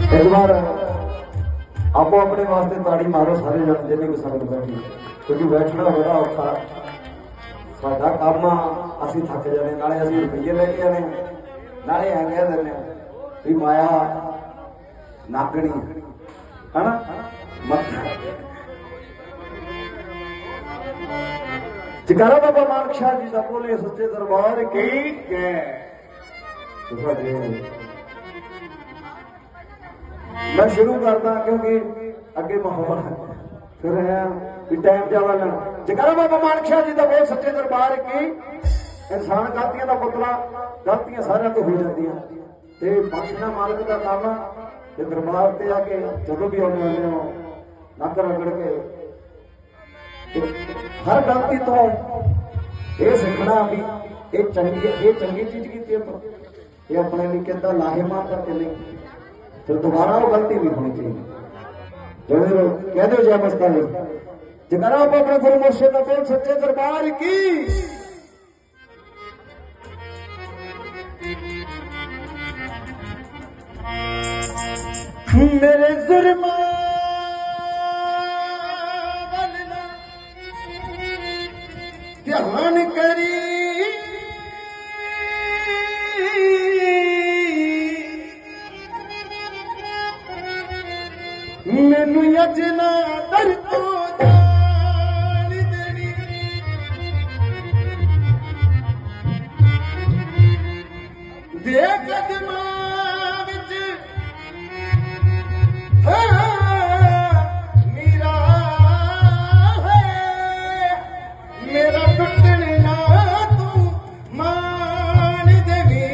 एक बार आपो अपने वास्ते ताड़ी मारो सारे जन जिन्हें भी संगत बैठी, क्योंकि बैठना बड़ा औखा साडा काम आ। असीं थक जाने, नाले असीं रुपये लेके जाने, नाले ऐ कह देने भी माया नागणी है ना जकारा बाबा नानक शाह जी का बोले सच्चे दरबार की मैं शुरू करता क्योंकि अगे माहौल फिर है टाइम ज्यादा लेना। जकारा बाबा नानक शाह जी का बोल सच्चे दरबार की इंसान गलतियां का पुतला, गलतियां सारे तो हो जाती बख्शना मालिक का काम है। दरबार से आके जदों भी आने वाले हो नक रगड़ के हर गलती तो यह सीखना भी ये चंगी चीज की ये अपने लिए कहता लाहेमान करके नहीं, फिर दोबारा वो गलती नहीं होनी चाहिए। कह दो जय मस्तानी जकारा आप अपने गुरु मुर्शिद का बोल सच्चे दरबार की। मेरे जुर्मा ध्यान करी मैनू यजना दर तो जान देनी दे कदमा विच मेरा है मेरा टुटने ना तू मान देवी।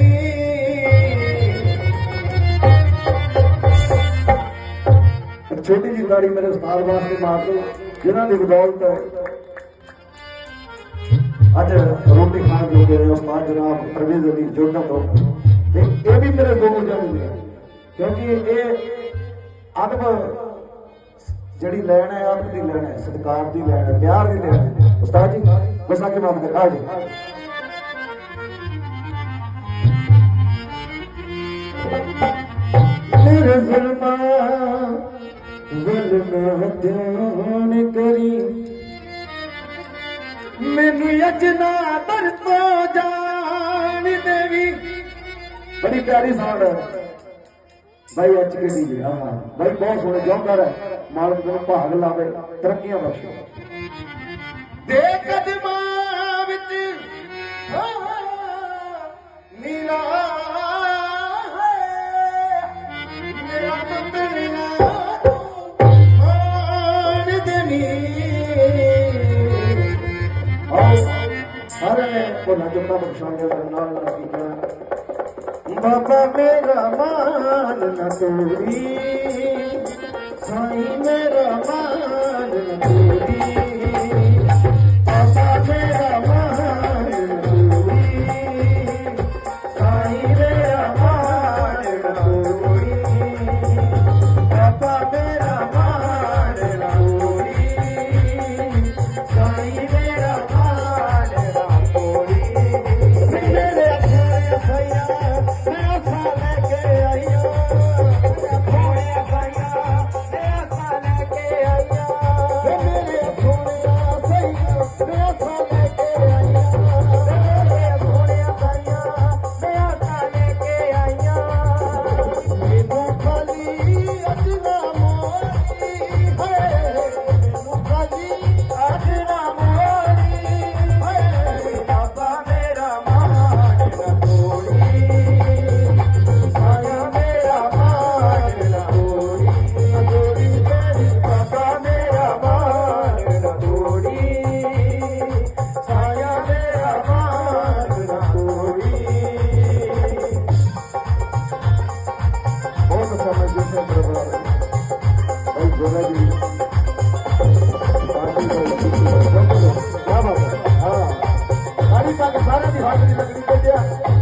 छोटी जी गाड़ी मेरे उस्ताद वास्ते मार दो जिन्हों की बदौलत अज रोटी खाने जो गए उस्ताद जनाब परवेज अली जोधा तो ये भी मेरे दो जाने क्योंकि ये अदब जी लैन है, अदब की लैन है, सत्कार की लैन है, प्यार की लैन है। उस्ताद जी बस आके माफ कर आ जाए। मेरे जुल्मा ध्यान करी मैनू यजना दर तो जान देवी। बड़ी प्यारी साउंड है भाई एच के डी भाई, बहुत सोहने जौहर है। मालिक तेन भाग लावे, तरक्कियां बख्शे। दे कदमा विच नीला है मेरा टुटना मान देनी। सारे भोला जुटा बख्शांगे बाबा मेरा मान न तोड़ी साईं मेरा मान न तोड़ी बाबा मेरा मान न तोड़ी साईं मेरा मान न तोड़ी बाबा मेरा मान न तोड़ी साईं मेरा मान न तोड़ी। मेरे सैया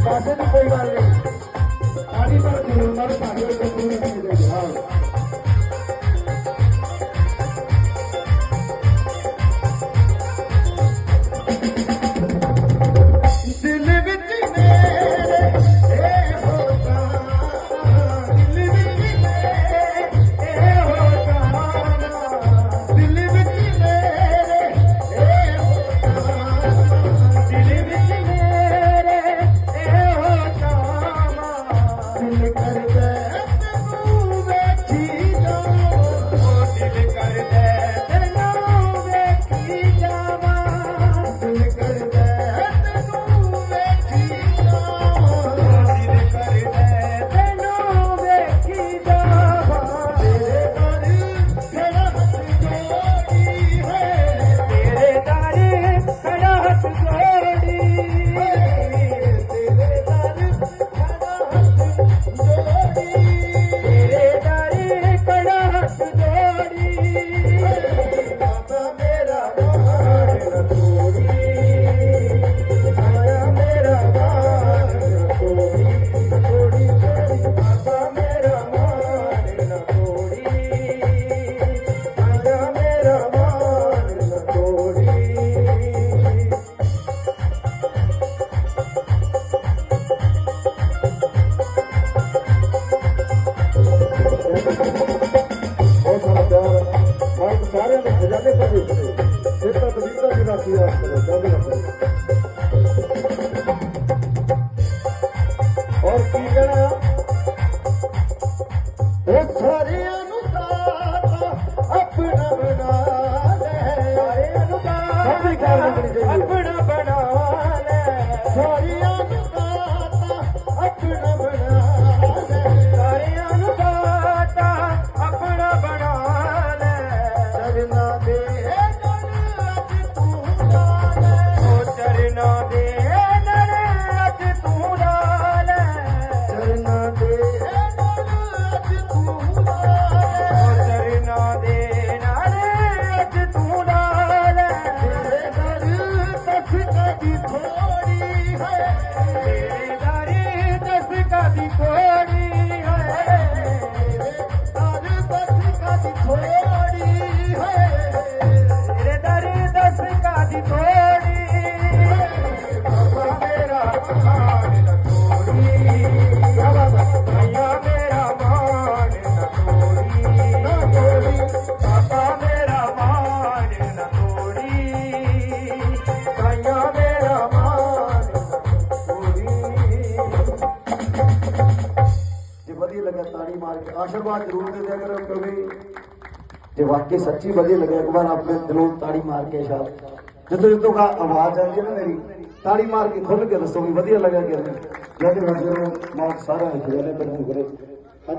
पैसे भी कोई गल नहीं पानी पर दिल ਸਾਰਿਆਂ ਦੇ ਖਜ਼ਾਨੇ ਪਰ ਫਿਰ ਤਾਂ ਕਬੀਰਾਂ ਦੀ ਰਾਖੀ ਆ ਕਰਦੇ ਔਰ ਕੀ ਕਹਿਣਾ ਉਹ ਸਾਰਿਆਂ ਨੂੰ ਦਾਤਾ ਆਪਣਾ ਬਣਾ ਲੈ ਸਾਰਿਆਂ ਨੂੰ ਦਾਤਾ ਆਪਣਾ ਬਣਾ ਲੈ ਸਾਰਿਆਂ ਨੂੰ ਦਾਤਾ ਆਪਣਾ ਬਣਾ ਲੈ ਸਾਰਿਆਂ ਨੂੰ ਦਾਤਾ ਆਪਣਾ ਬਣਾ ਲੈ ਚਰਨਾਂ ਦੇ ताड़ी मार के आशीर्वाद जरूर दे दिया करो क्योंकि जो वाकई सच्ची बढ़िया लगे एक बार अपने दिलों ताड़ी मार के शायद जितों जितों का आवाज आती है ना मेरी ताड़ी मार के खुल के दसो भी बढ़िया लगा कि जैसे मैं जरूर मार सारा खजाने पर करे